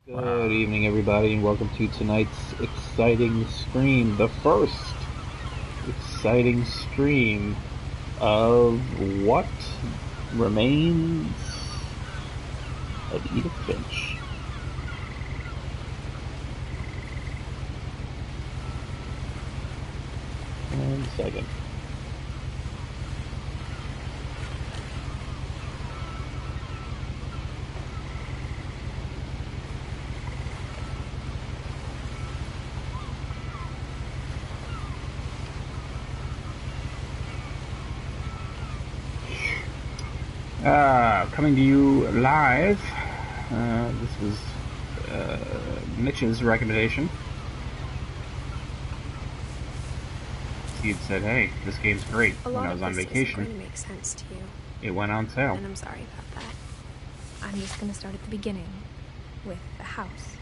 Good evening, everybody, and welcome to tonight's exciting stream. The first exciting stream of what remains of Edith Finch. 1 second. Coming to you live. This was Mitch's recommendation. He had said, "Hey, this game's great." When I was on vacation, going to make sense to you. it went on sale. And I'm sorry about that. I'm just going to start at the beginning with the house.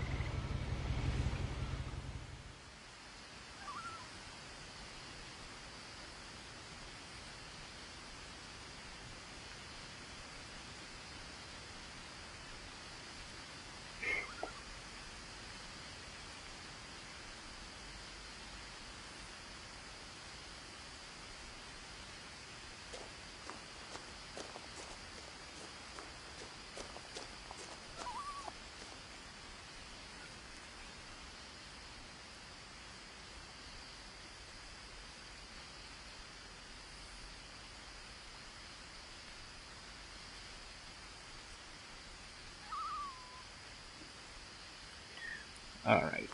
All right.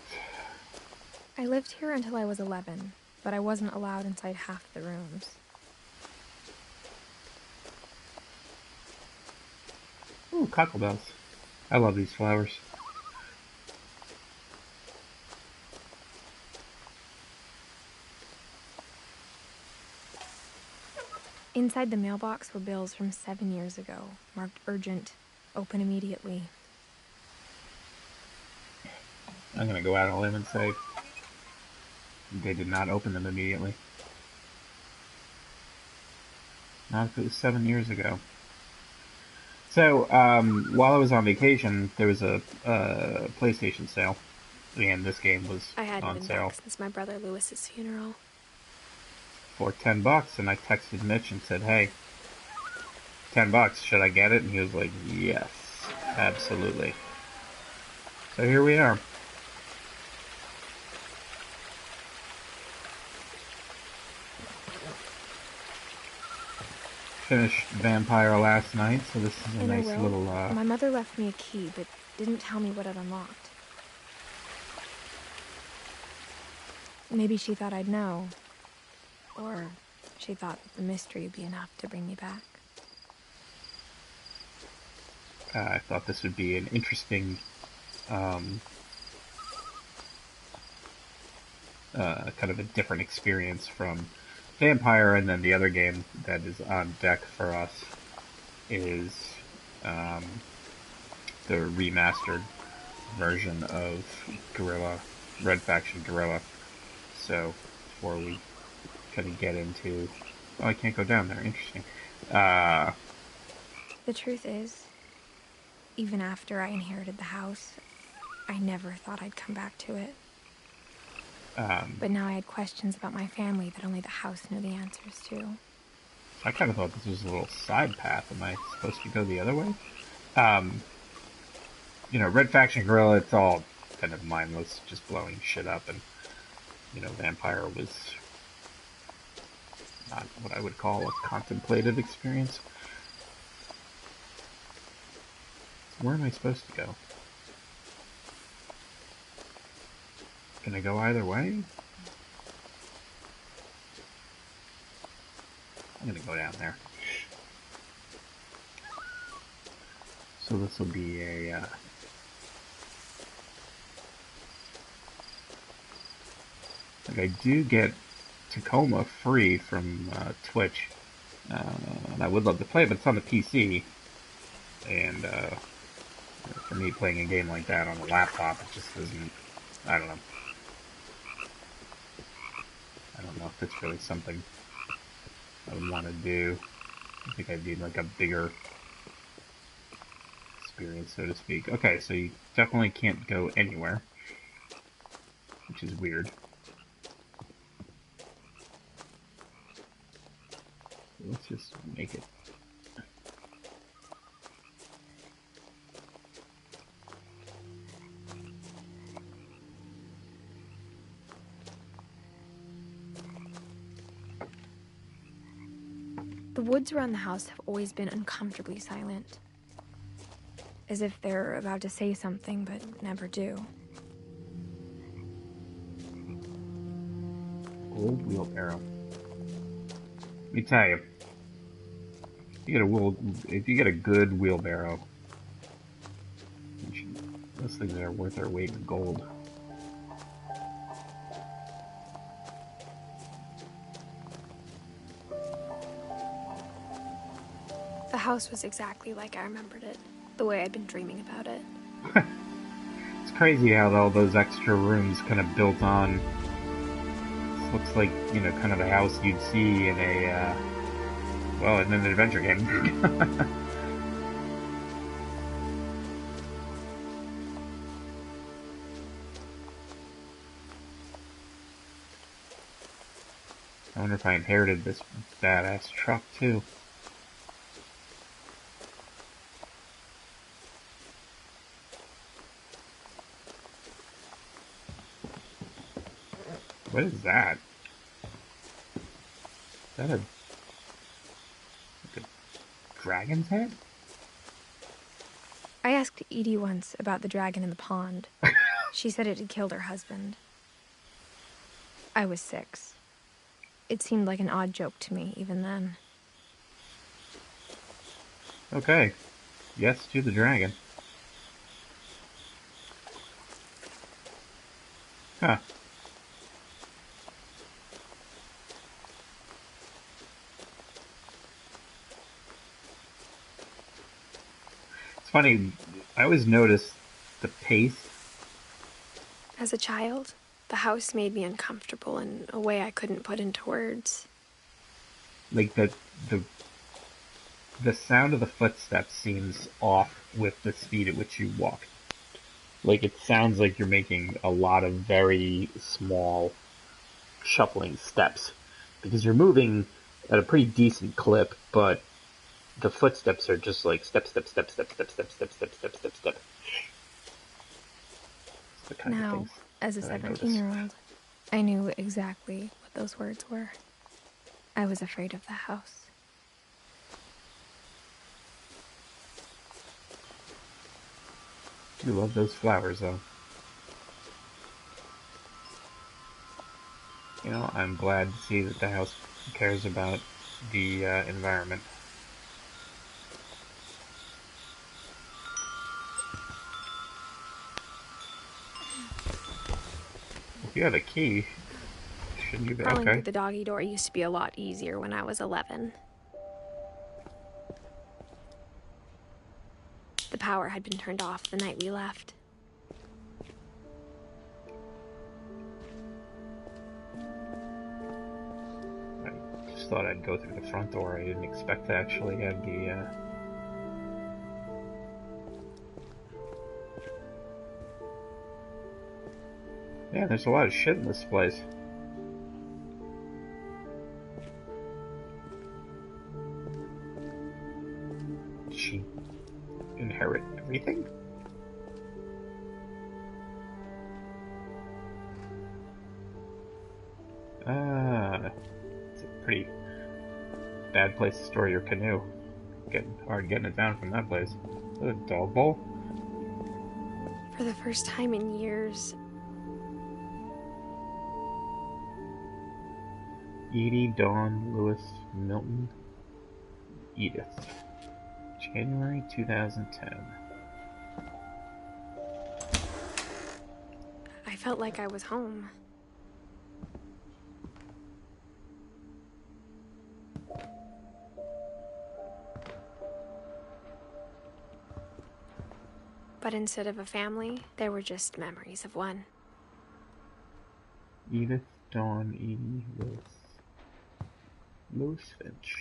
I lived here until I was 11, but I wasn't allowed inside half the rooms. Ooh, cockle I love these flowers. Inside the mailbox were bills from 7 years ago, marked urgent, open immediately. I'm gonna go out on a limb and say they did not open them immediately. Not if it was 7 years ago. So, while I was on vacation, there was a PlayStation sale, and this game was I hadn't on been sale back since my brother Lewis's funeral. for $10, and I texted Mitch and said, "Hey, $10, should I get it?" And he was like, "Yes, absolutely." So here we are. Finished Vampire last night, so this is a nice little. My mother left me a key, but didn't tell me what it unlocked. Maybe she thought I'd know. Or she thought the mystery would be enough to bring me back. I thought this would be an interesting kind of a different experience from Vampire, and then the other game that is on deck for us is the remastered version of Red Faction Guerrilla. So before we kind of get into, oh, I can't go down there. Interesting. The truth is, even after I inherited the house, I never thought I'd come back to it. But now I had questions about my family that only the house knew the answers to. I kind of thought this was a little side path. Am I supposed to go the other way? Red Faction Guerrilla, it's all kind of mindless, just blowing shit up, and, Vampire was not what I would call a contemplative experience. Where am I supposed to go? Can I go either way? I'm gonna go down there. So this will be a like, I do get Tacoma free from Twitch, and I would love to play, but it's on the PC, and for me, playing a game like that on a laptop, it just isn't. I don't know. I don't know if that's really something I would want to do. I think I'd need like a bigger experience, so to speak. Okay, so you definitely can't go anywhere, which is weird. Let's just make it. The woods around the house have always been uncomfortably silent. As if they're about to say something, but never do. Old wheelbarrow. Let me tell you, if you get a good wheelbarrow, those things are worth their weight in gold. The house was exactly like I remembered it, the way I'd been dreaming about it. It's crazy how all those extra rooms kind of built on. This looks like, you know, kind of a house you'd see in a, well, in an adventure game. I wonder if I inherited this badass truck, too. What is that? Is that like a dragon's head? I asked Edie once about the dragon in the pond. She said it had killed her husband. I was 6. It seemed like an odd joke to me, even then. Okay. Yes to the dragon. Huh. It's funny, I always notice the pace. As a child, the house made me uncomfortable in a way I couldn't put into words. Like the sound of the footsteps seems off with the speed at which you walk. Like it sounds like you're making a lot of very small shuffling steps because you're moving at a pretty decent clip, but the footsteps are just like step, step, step, step, step, step, step, step, step, step, step. The kind of Now, things as a 17-year-old, I knew exactly what those words were. I was afraid of the house. You love those flowers, though. You know, I'm glad to see that the house cares about the environment. If you have a key, shouldn't you be Crawling okay? through the doggy door used to be a lot easier when I was 11. The power had been turned off the night we left. I just thought I'd go through the front door. I didn't expect to actually have the, Yeah, there's a lot of shit in this place. Did she inherit everything? It's a pretty bad place to store your canoe. Getting hard getting it down from that place. Is that a dog bowl? For the first time in years, Edie, Dawn, Lewis, Milton, Edith. January 2010. I felt like I was home. But instead of a family, there were just memories of one. Edith, Dawn, Edie, Lewis Finch.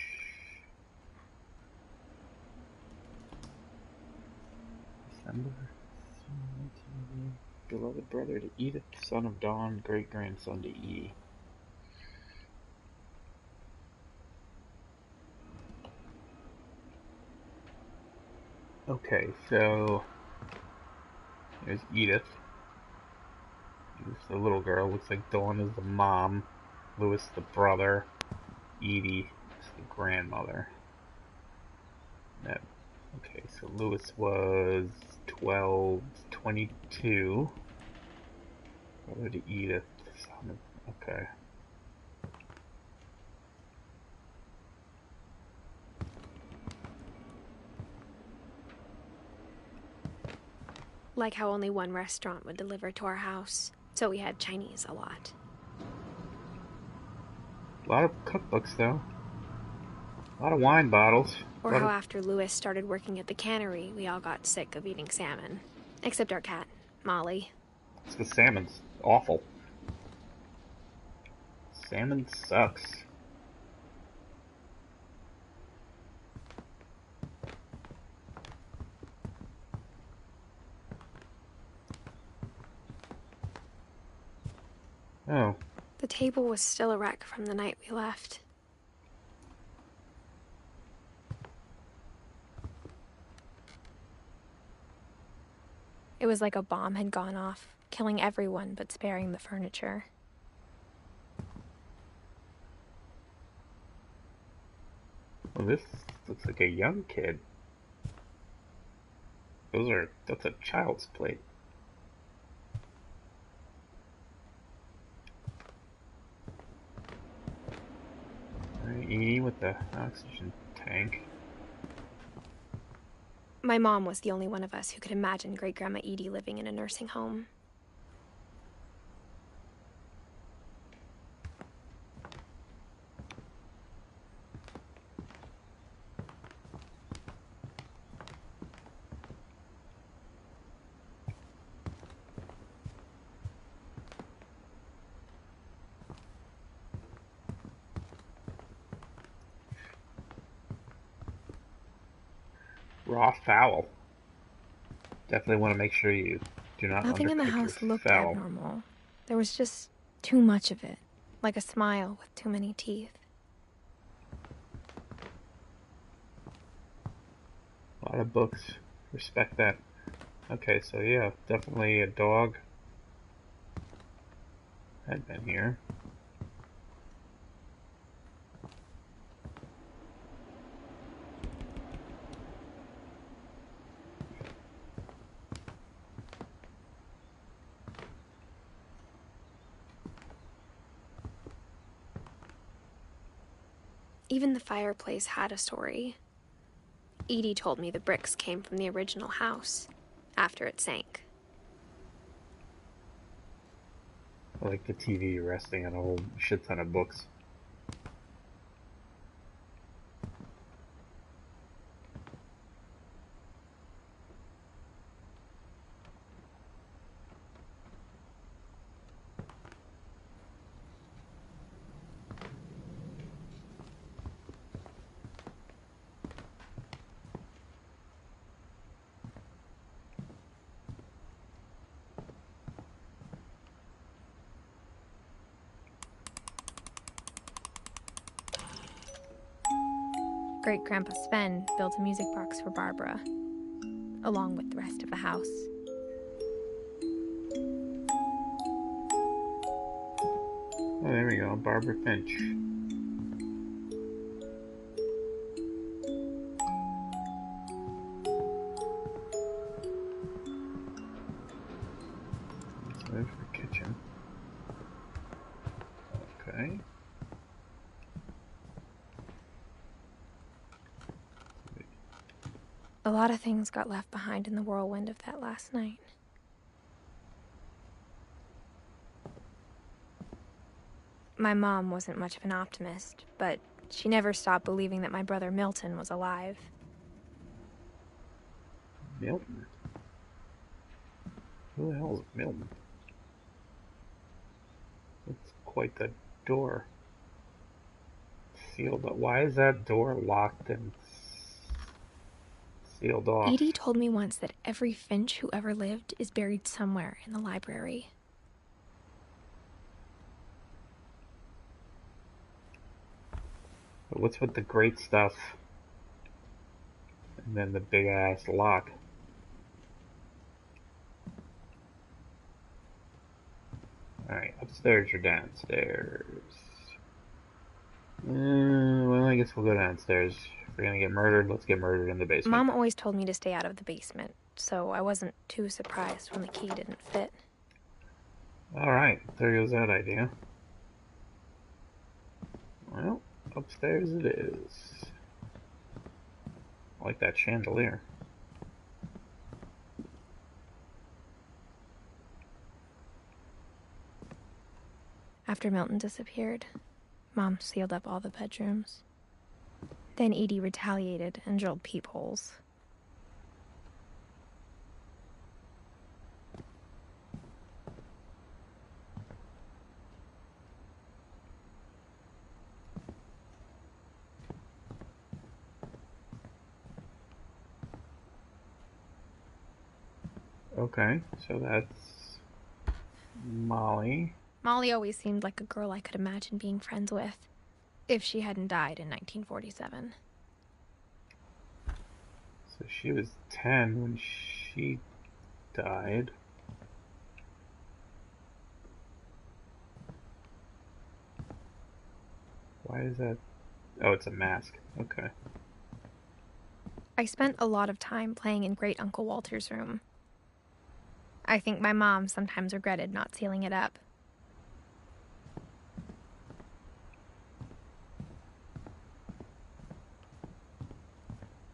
December. Beloved brother to Edith, son of Dawn, great grandson to E. Okay, so there's Edith. Edith's the little girl. Looks like Dawn is the mom. Louis the brother. Edie is the grandmother. That, okay, so Louis was 12, 22. Brother to Edith. Son of, okay. Like how only one restaurant would deliver to our house, so we had Chinese a lot. A lot of cookbooks, though. A lot of wine bottles. Or how after Louis started working at the cannery, we all got sick of eating salmon. Except our cat, Molly. It's because salmon's awful. Salmon sucks. Oh. The table was still a wreck from the night we left. It was like a bomb had gone off, killing everyone but sparing the furniture. Well, this looks like a young kid. That's a child's plate. E with the oxygen tank. My mom was the only one of us who could imagine Great-Grandma Edie living in a nursing home. Raw fowl. Definitely want to make sure you do not Nothing in the undercook house your looked fowl. abnormal. There was just too much of it, like a smile with too many teeth. A lot of books. Respect that. Okay, so yeah, definitely a dog had been here. Even the fireplace had a story. Edie told me the bricks came from the original house, after it sank. I like the TV resting on a whole shit ton of books. Great-Grandpa Sven built a music box for Barbara, along with the rest of the house. Oh, there we go, Barbara Finch. So there's the kitchen. Okay. A lot of things got left behind in the whirlwind of that last night. My mom wasn't much of an optimist, but she never stopped believing that my brother Milton was alive. Milton? Who the hell is Milton? It's quite the door. Sealed up. Why is that door locked and sealed off. Edie told me once that every Finch who ever lived is buried somewhere in the library. But what's with the great stuff? And then the big ass lock. Alright, upstairs or downstairs? Well, I guess we'll go downstairs. If we're gonna get murdered, let's get murdered in the basement. Mom always told me to stay out of the basement, so I wasn't too surprised when the key didn't fit. Alright, there goes that idea. Well, upstairs it is. I like that chandelier. After Milton disappeared, Mom sealed up all the bedrooms. Then Edie retaliated and drilled peepholes. Okay, so that's Molly. Molly always seemed like a girl I could imagine being friends with, if she hadn't died in 1947. So she was 10 when she died. Why is that? Oh, it's a mask. Okay. I spent a lot of time playing in Great Uncle Walter's room. I think my mom sometimes regretted not sealing it up.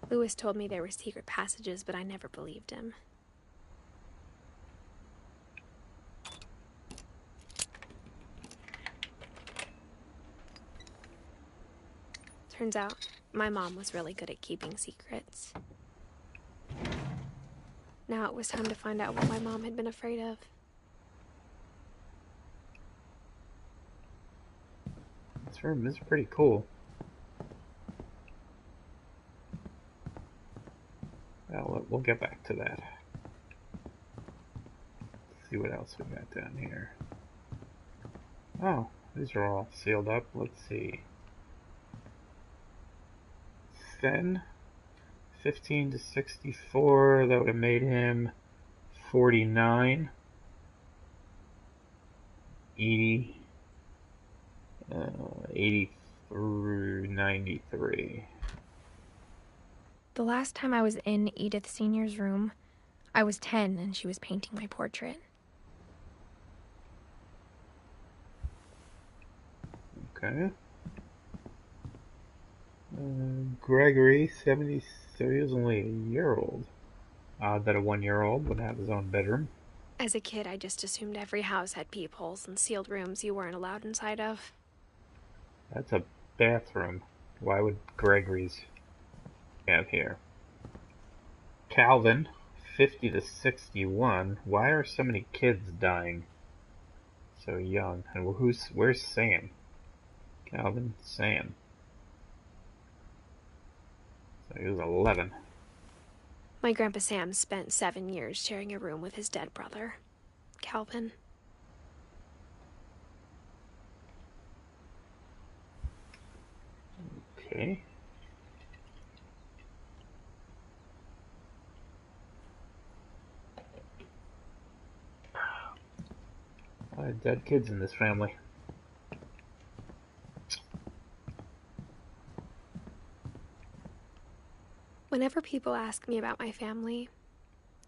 Lewis told me there were secret passages, but I never believed him. Turns out, my mom was really good at keeping secrets. Now it was time to find out what my mom had been afraid of. This room is pretty cool. Well, we'll get back to that. Let's see what else we got down here. Oh, these are all sealed up. Let's see. Then 15 to 64, that would have made him 49. 80, 80 through 93. The last time I was in Edith Sr.'s room, I was 10 and she was painting my portrait. Okay. Gregory, 70, so he was only a year old. Odd that a 1-year-old would have his own bedroom. As a kid, I just assumed every house had peepholes and sealed rooms you weren't allowed inside of. That's a bathroom. Why would Gregory's have here? Calvin, 50 to 61. Why are so many kids dying so young? And where's Sam? Calvin, Sam. So he was 11. My Grandpa Sam spent 7 years sharing a room with his dead brother, Calvin. Okay. A lot of dead kids in this family. Whenever people ask me about my family,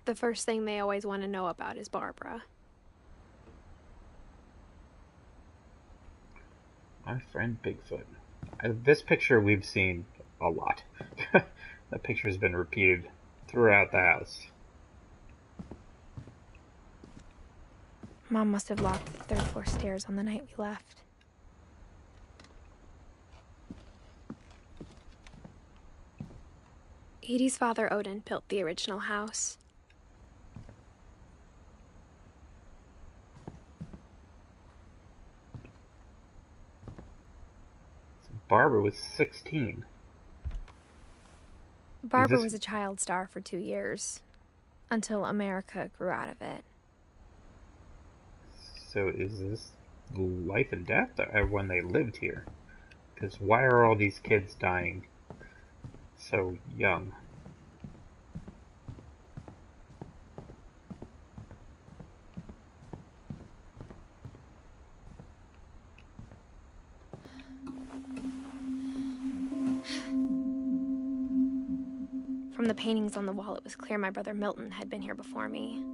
the first thing they always want to know about is Barbara. My friend Bigfoot. This picture we've seen a lot. That picture has been repeated throughout the house. Mom must have locked the third floor stairs on the night we left. Edie's father, Odin, built the original house. Barbara was 16. Barbara was a child star for 2 years, until America grew out of it. So is this life and death when they lived here? Because why are all these kids dying so young? From the paintings on the wall, it was clear my brother Milton had been here before me.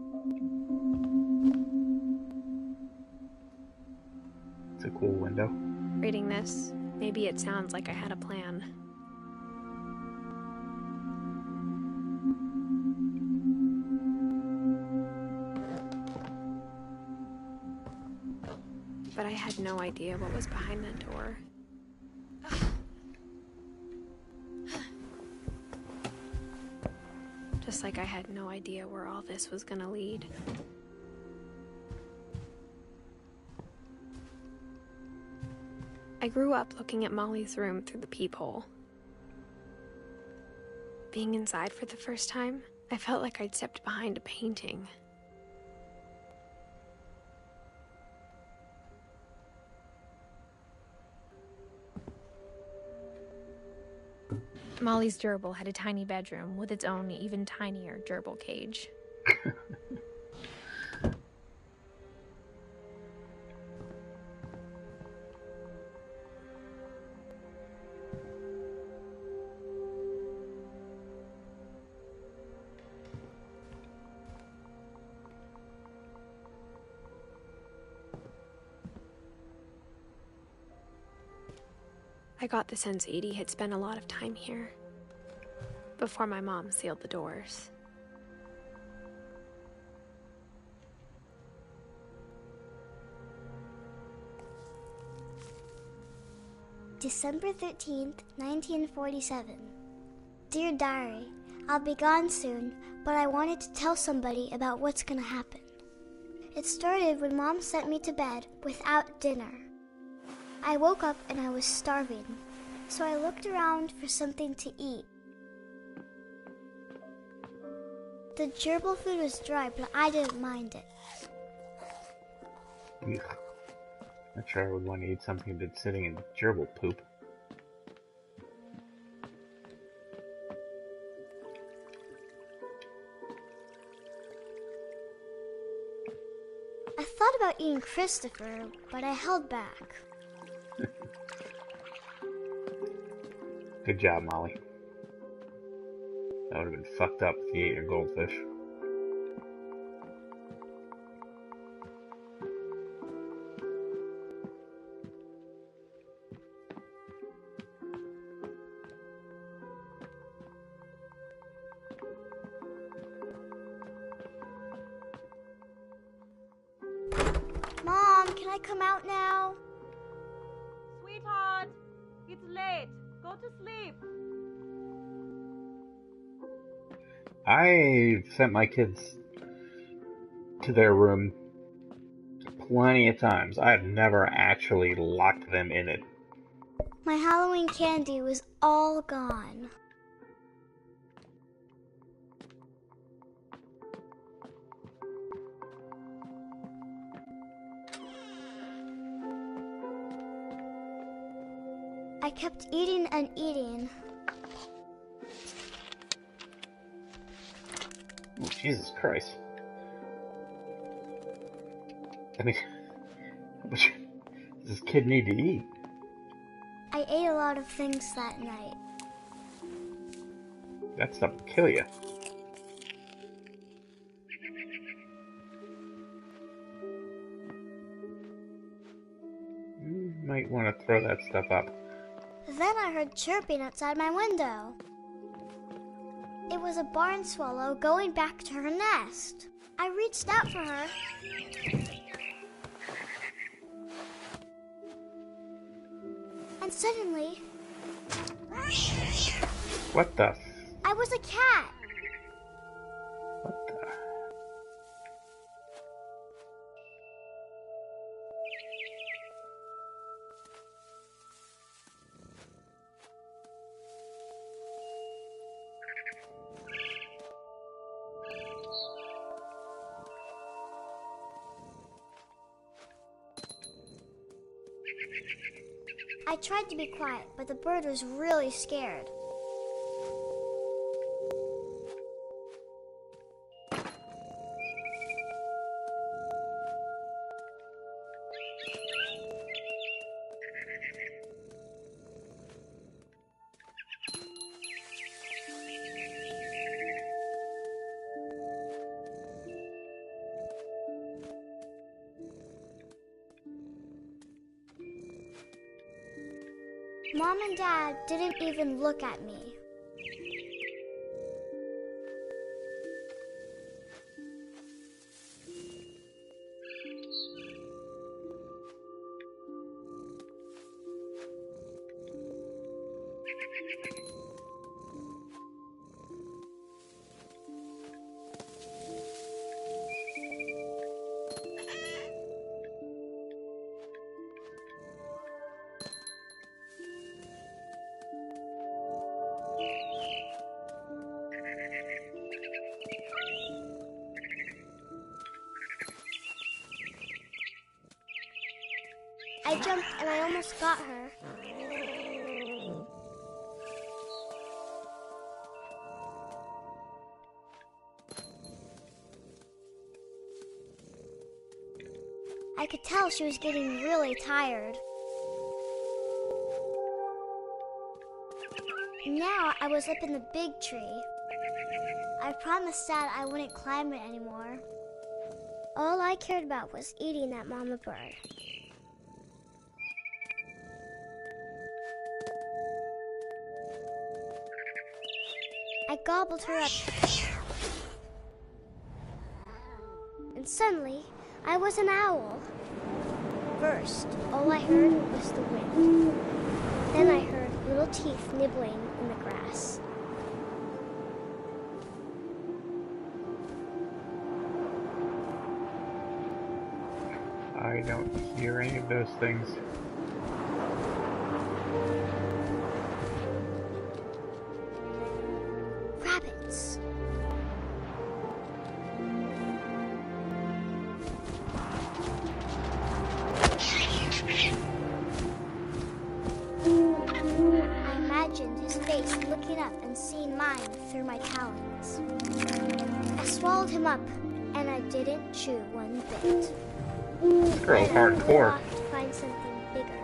It's a cool window. Reading this, maybe it sounds like I had a plan. But I had no idea what was behind that door. Just like I had no idea where all this was gonna lead. I grew up looking at Molly's room through the peephole. Being inside for the first time, I felt like I'd stepped behind a painting. Molly's gerbil had a tiny bedroom with its own even tinier gerbil cage. I got the sense Edie had spent a lot of time here, before my mom sealed the doors. December 13th, 1947. Dear Diary, I'll be gone soon, but I wanted to tell somebody about what's gonna happen. It started when Mom sent me to bed without dinner. I woke up and I was starving, so I looked around for something to eat. The gerbil food was dry, but I didn't mind it. Ugh. Not sure I would want to eat something that's sitting in gerbil poop. I thought about eating Christopher, but I held back. Good job, Molly. That would have been fucked up if you ate your goldfish. Mom, can I come out now? Sweetheart, it's late. Go to sleep. I sent my kids to their room plenty of times. I have never actually locked them in it. My Halloween candy was all gone. I kept eating and eating. Oh, Jesus Christ. I mean, how much does this kid need to eat? I ate a lot of things that night. That stuff will kill you. You might want to throw that stuff up. Then I heard chirping outside my window. It was a barn swallow going back to her nest. I reached out for her. And suddenly... What the? I was a cat. What the? I tried to be quiet, but the bird was really scared. Mom and Dad didn't even look at me. I jumped and I almost got her. I could tell she was getting really tired. Now I was up in the big tree. I promised Dad I wouldn't climb it anymore. All I cared about was eating that mama bird. I gobbled her up. And suddenly, I was an owl. First, all I heard was the wind. Then I heard little teeth nibbling in the grass. I don't hear any of those things. Rabbits. I imagined his face looking up and seeing mine through my talons. I swallowed him up, and I didn't chew one bit. This girl's I hardcore. off to find something bigger.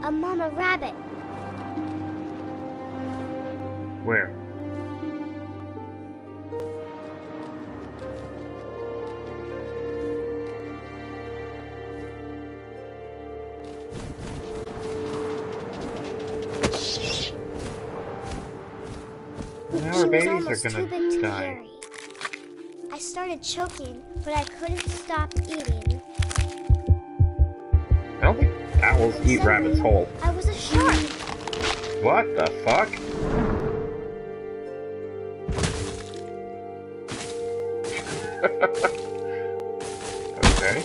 A mama rabbit. Where? Now our She was babies are almost too gonna big to die. carry. I started choking, but I couldn't stop eating. I don't think owls eat Suddenly, rabbits whole. I was a shark. What the fuck? Okay.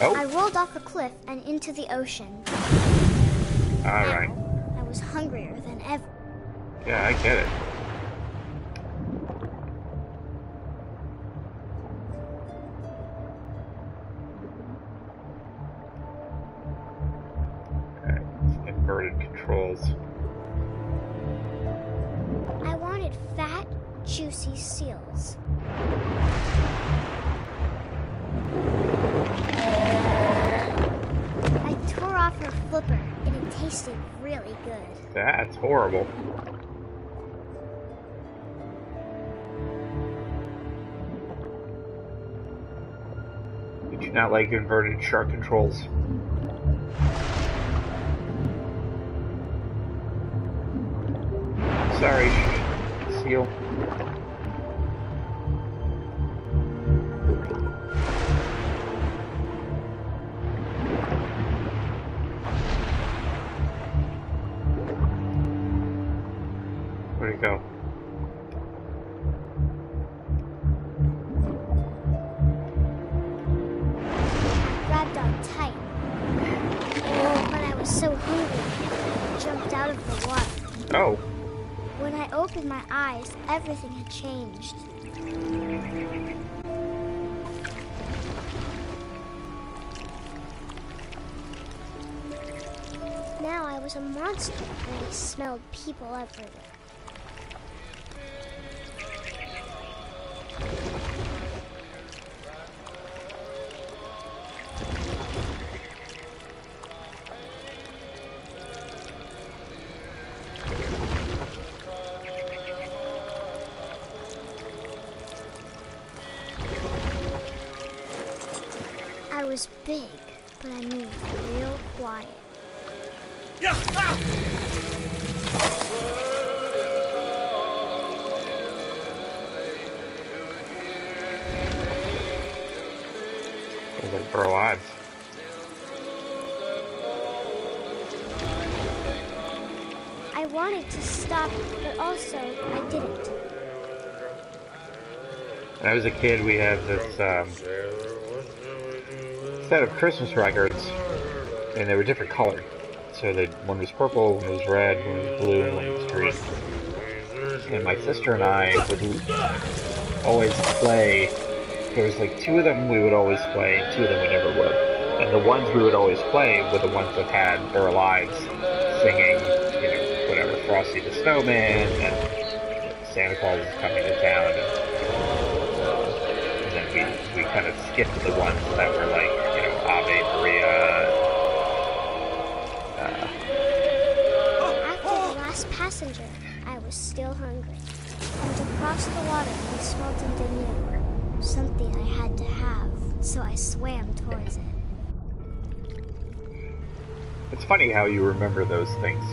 I Oh, rolled off a cliff and into the ocean. alright. Now, I was hungrier than ever. Yeah, I get it. Alright, inverted controls. I wanted fat, juicy seals. I tore off her flipper, and it tasted really good. That's horrible. Did you not like inverted shark controls? Sorry, seal. out of the water. Oh. When I opened my eyes, everything had changed. Now I was a monster, and I smelled people everywhere. I was big, but I moved real quiet. For our lives. I wanted to stop, but also I didn't. When I was a kid, we had this set of Christmas records, and they were different colored. So one was purple, one was red, one was blue, and one was green. And my sister and I would always play. There was like 2 of them we would always play, 2 of them we never would. And the ones we would always play were the ones that had their lives singing, whatever, Frosty the Snowman, and Santa Claus is coming to town, and then we kind of skipped the ones that were like, Ave Maria. After the last passenger, I was still hungry. And across the water, I smelled something new. Something I had to have, so I swam towards it. It's funny how you remember those things.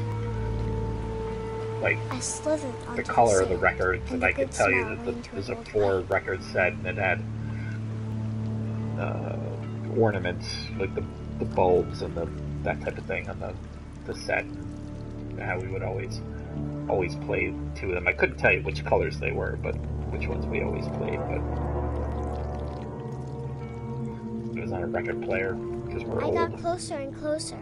Like, I slithered onto the color of the sand, records, and I could tell you that there's a 4-record set, and it had ornaments, like the bulbs and that type of thing on the set. And how we would always play 2 of them. I couldn't tell you which colors they were, but which ones we always played, but it was on a record player, because we're old. I got closer and closer.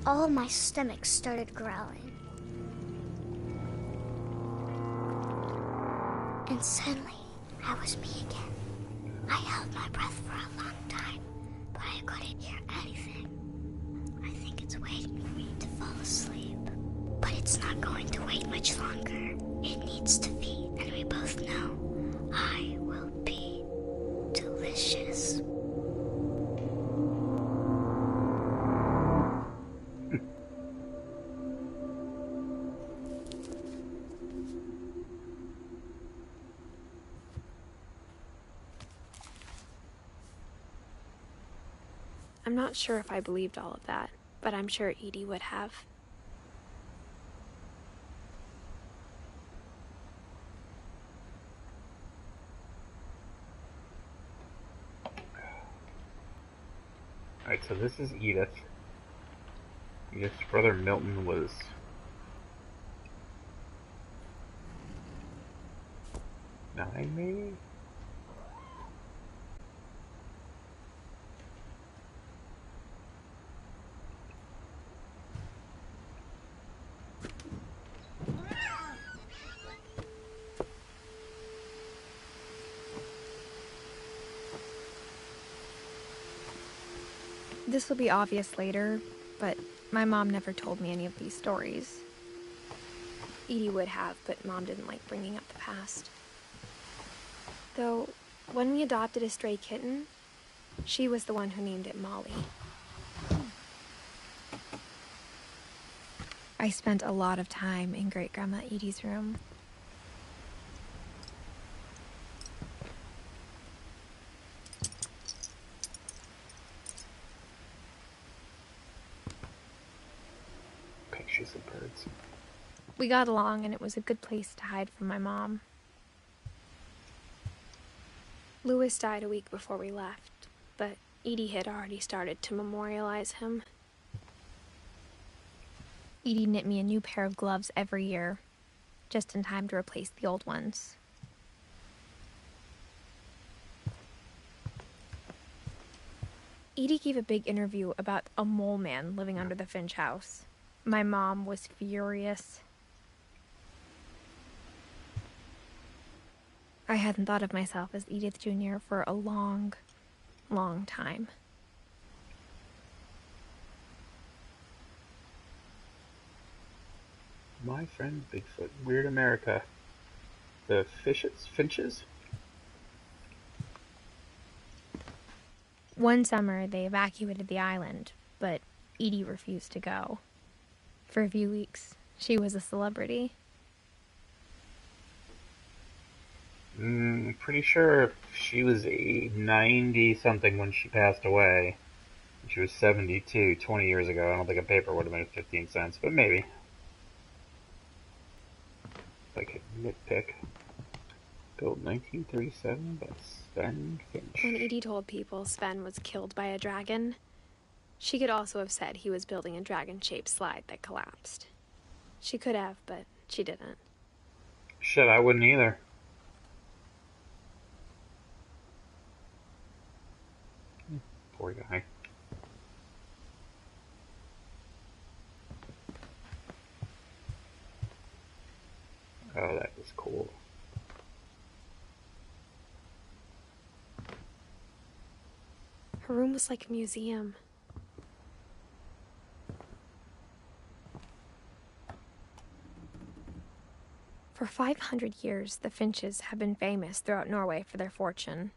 All of my stomach started growling. And suddenly, I was me again. I held my breath for a long time, but I couldn't hear anything. I think it's waiting for me to fall asleep. But it's not going to wait much longer. It needs to feed, and we both know I will be delicious. I'm not sure if I believed all of that, but I'm sure Edie would have. Alright, so this is Edith. Edith's brother Milton was... nine, maybe? This will be obvious later, but my mom never told me any of these stories. Edie would have, but Mom didn't like bringing up the past. Though, when we adopted a stray kitten, she was the one who named it Molly. I spent a lot of time in Great-Grandma Edie's room. Pictures of birds. We got along, and it was a good place to hide from my mom. Louis died a week before we left, but Edie had already started to memorialize him. Edie knit me a new pair of gloves every year, just in time to replace the old ones. Edie gave a big interview about a mole man living under the Finch house. My mom was furious. I hadn't thought of myself as Edith Jr. for a long, long time. My friend Bigfoot, Weird America. The Finches? One summer, they evacuated the island, but Edie refused to go. For a few weeks, she was a celebrity. Pretty sure she was 90-something when she passed away. She was 72 20 years ago. I don't think a paper would have been 15 cents, but maybe. If I could nitpick. Built 1937 by Sven Finch. When Edie told people Sven was killed by a dragon, she could also have said he was building a dragon-shaped slide that collapsed. She could have, but she didn't. Shit, I wouldn't either. Poor guy. Oh, that was cool. Her room was like a museum. For 500 years, the Finches have been famous throughout Norway for their fortune.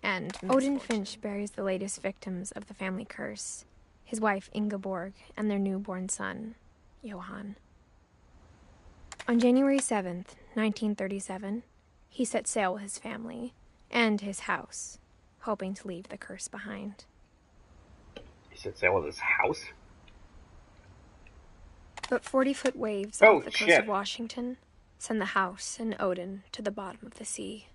And Odin Finch buries the latest victims of the family curse, his wife Ingeborg and their newborn son, Johan. On January 7th, 1937, he set sail with his family and his house, hoping to leave the curse behind. He set sail with his house? But 40-foot waves off the coast of Washington send the house and Odin to the bottom of the sea.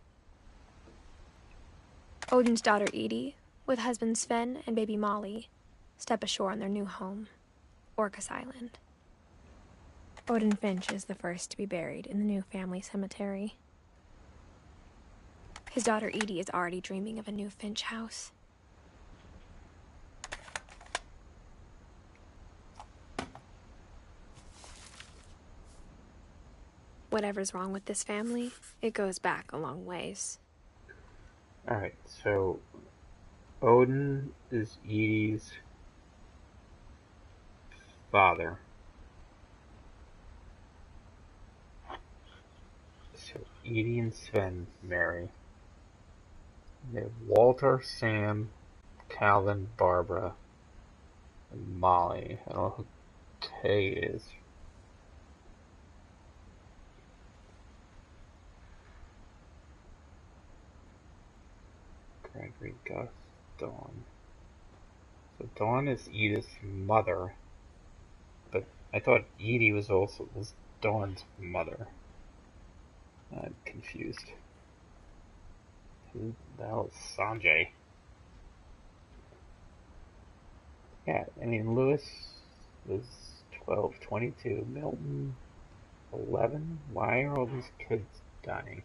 Odin's daughter Edie, with husband Sven and baby Molly, step ashore on their new home, Orcas Island. Odin Finch is the first to be buried in the new family cemetery. His daughter Edie is already dreaming of a new Finch house. Whatever's wrong with this family, it goes back a long ways. Alright, so Odin is Edie's father. So Edie and Sven marry. They have Walter, Sam, Calvin, Barbara, and Molly. I don't know who Kay is. Gregory, Gus, Dawn. So Dawn is Edith's mother, but I thought Edie was Dawn's mother. I'm confused. Who the hell is Sanjay? Yeah, I mean, Lewis was 12, 22, Milton 11. Why are all these kids dying?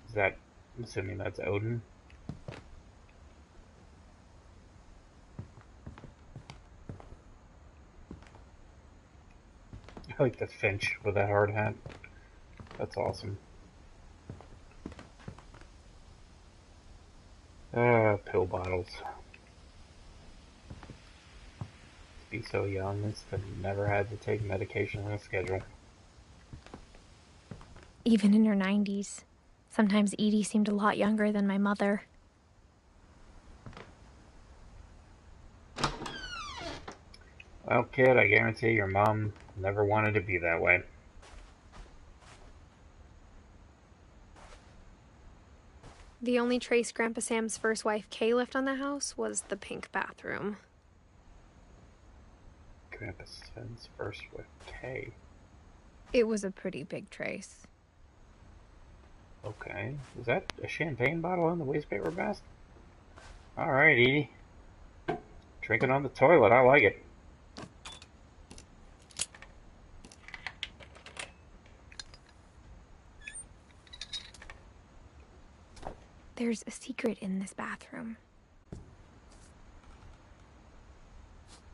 Is that, I'm assuming that's Odin? I like the Finch with a hard hat. That's awesome. Pill bottles. To be so young is to never had to take medication on a schedule. Even in her 90s. Sometimes Edie seemed a lot younger than my mother. Well, kid, I guarantee your mom never wanted to be that way. The only trace Grandpa Sam's first wife, Kay, left on the house was the pink bathroom. Grandpa Sven's first wife, Kay. It was a pretty big trace. Okay. Is that a champagne bottle in the wastepaper basket? Alright, Edie. Drinking on the toilet, I like it. There's a secret in this bathroom.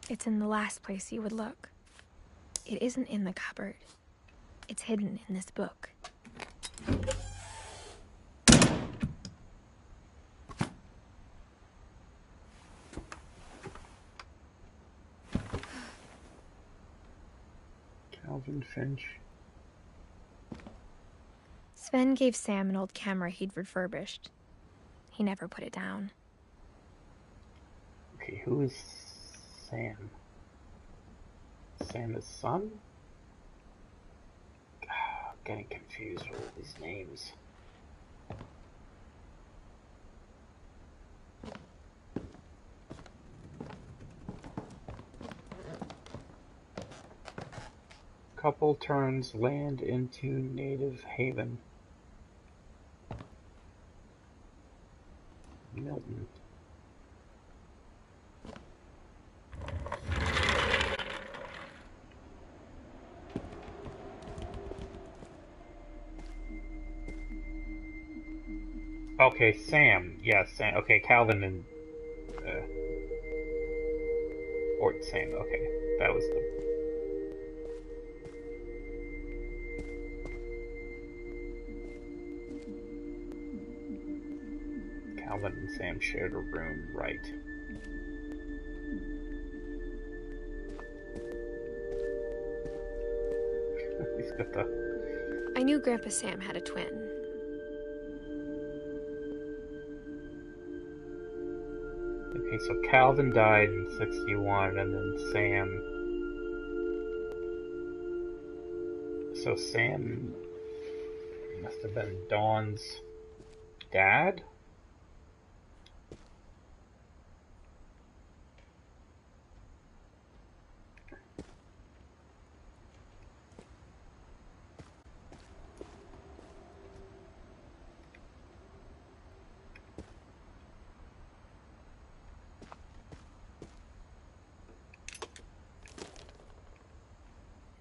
It's in the last place you would look. It isn't in the cupboard. It's hidden in this book. Edith Finch. Sven gave Sam an old camera he'd refurbished. He never put it down. Okay, who is Sam? Sam's son? I'm getting confused with all these names. Couple turns land into native haven. Milton. Okay, Sam. Yeah, Sam. Okay, Calvin and or Sam. Okay, that was the. Calvin and Sam shared a room, right? He's got the. I knew Grandpa Sam had a twin. Okay, so Calvin died in 61, and then Sam. So Sam must have been Dawn's dad?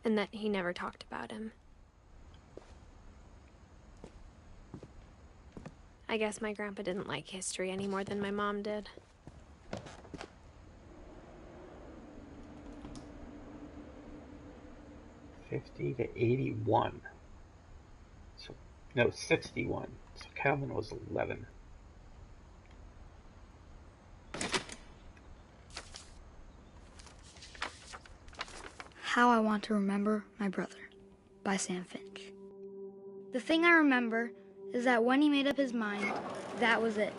And that he never talked about him. I guess my grandpa didn't like history any more than my mom did. '50 to '81. So no, 61. So Calvin was 11. How I Want to Remember My Brother by Sam Finch. The thing I remember is that when he made up his mind, that was it.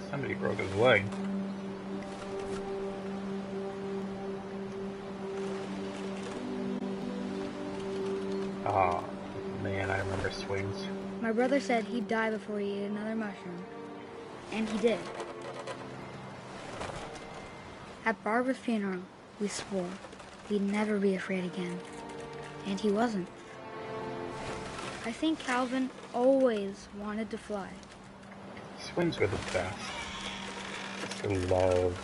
Somebody broke his leg. Oh, man, I remember swings. My brother said he'd die before he ate another mushroom. And he did. At Barbara's funeral, we swore we'd never be afraid again. And he wasn't. I think Calvin always wanted to fly. Swings were the best. I love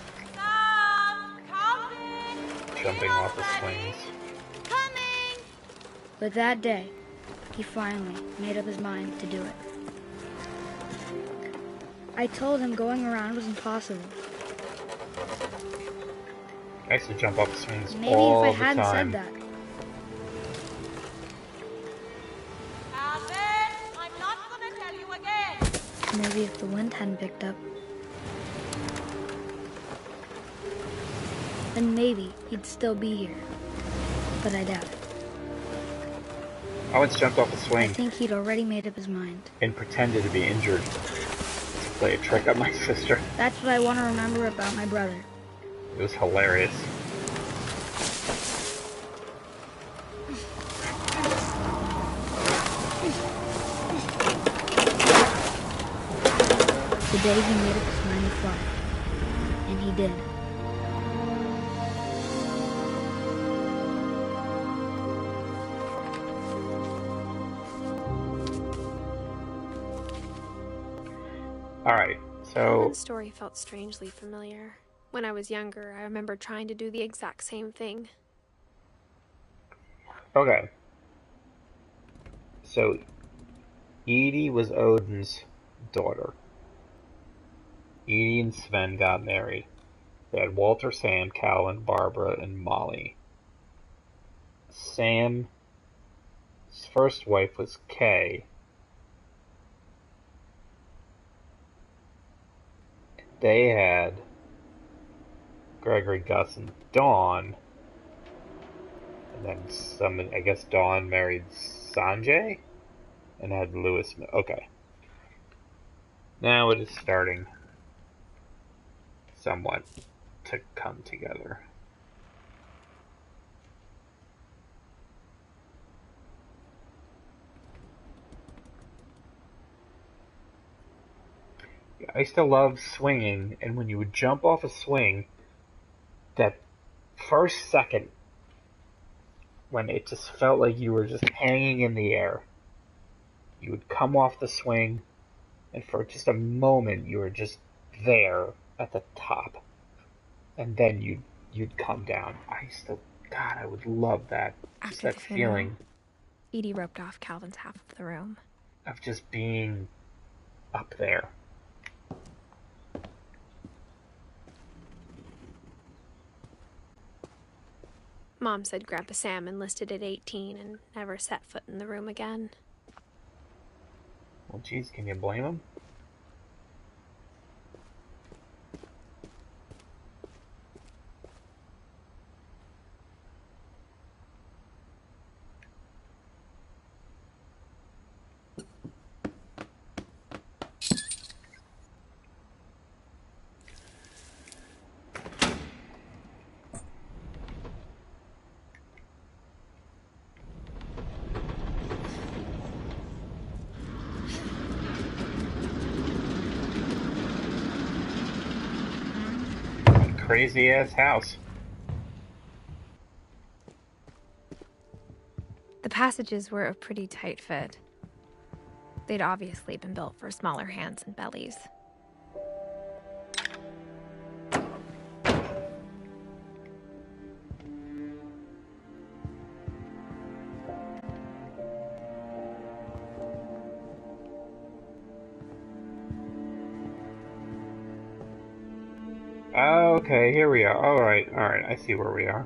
jumping off the swings. Coming! But that day, he finally made up his mind to do it. I told him going around was impossible. I used to jump off the swings Maybe all if I the hadn't time. said that. Alvin, I'm not gonna tell you again. Maybe if the wind hadn't picked up. Then maybe he'd still be here. But I doubt it. I once jumped off a I swing think he'd already made up his mind. and pretended to be injured to play a trick on my sister. That's what I want to remember about my brother. It was hilarious. The day he made up his mind to fly. And he did. Alright, so... Calvin's story felt strangely familiar. When I was younger, I remember trying to do the exact same thing. Okay. So, Edie was Odin's daughter. Edie and Sven got married. They had Walter, Sam, Calvin, Barbara, and Molly. Sam's first wife was Kay. They had Gregory, Gus, and Dawn. And then I guess Dawn married Sanjay and had Lewis. Okay. Now it is starting somewhat to come together. I used to love swinging, and when you would jump off a swing, that first second when it just felt like you were just hanging in the air, you would come off the swing, and for just a moment you were just there at the top, and then you'd come down. God, I would love that. Just that feeling. Edie roped off Calvin's half of the room. Of just being up there. Mom said Grandpa Sam enlisted at 18 and never set foot in the room again. Well, geez, can you blame him? Crazy ass house. The passages were a pretty tight fit. They'd obviously been built for smaller hands and bellies. Okay, here we are. Alright, I see where we are.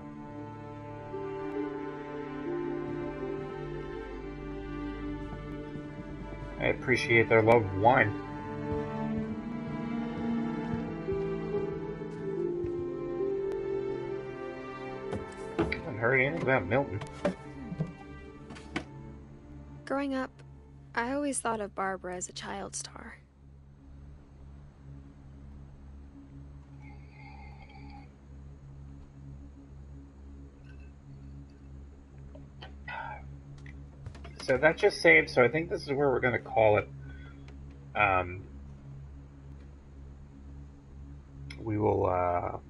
I appreciate their love of wine. I haven't heard anything about Milton. Growing up, I always thought of Barbara as a child star. So that just saved, so I think this is where we're going to call it. We will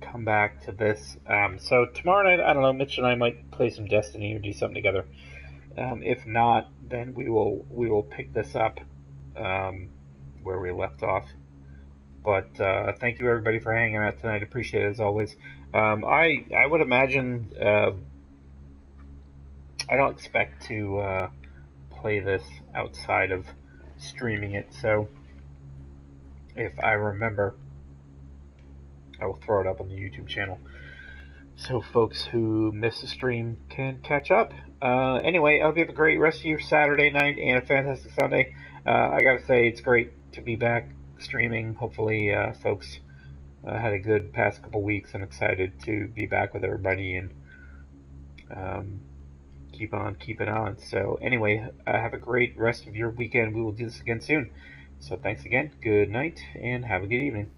come back to this. So tomorrow night, I don't know, Mitch and I might play some Destiny or do something together. If not, then we will pick this up where we left off. But thank you everybody for hanging out tonight. Appreciate it as always. I would imagine I don't expect to play this outside of streaming it, so if I remember, I will throw it up on the YouTube channel so folks who miss the stream can catch up. Anyway, I hope you have a great rest of your Saturday night and a fantastic Sunday. I gotta say, it's great to be back streaming. Hopefully, folks had a good past couple weeks and excited to be back with everybody and keep on keeping on. So anyway, have a great rest of your weekend. We will do this again soon. So thanks again, good night, and have a good evening.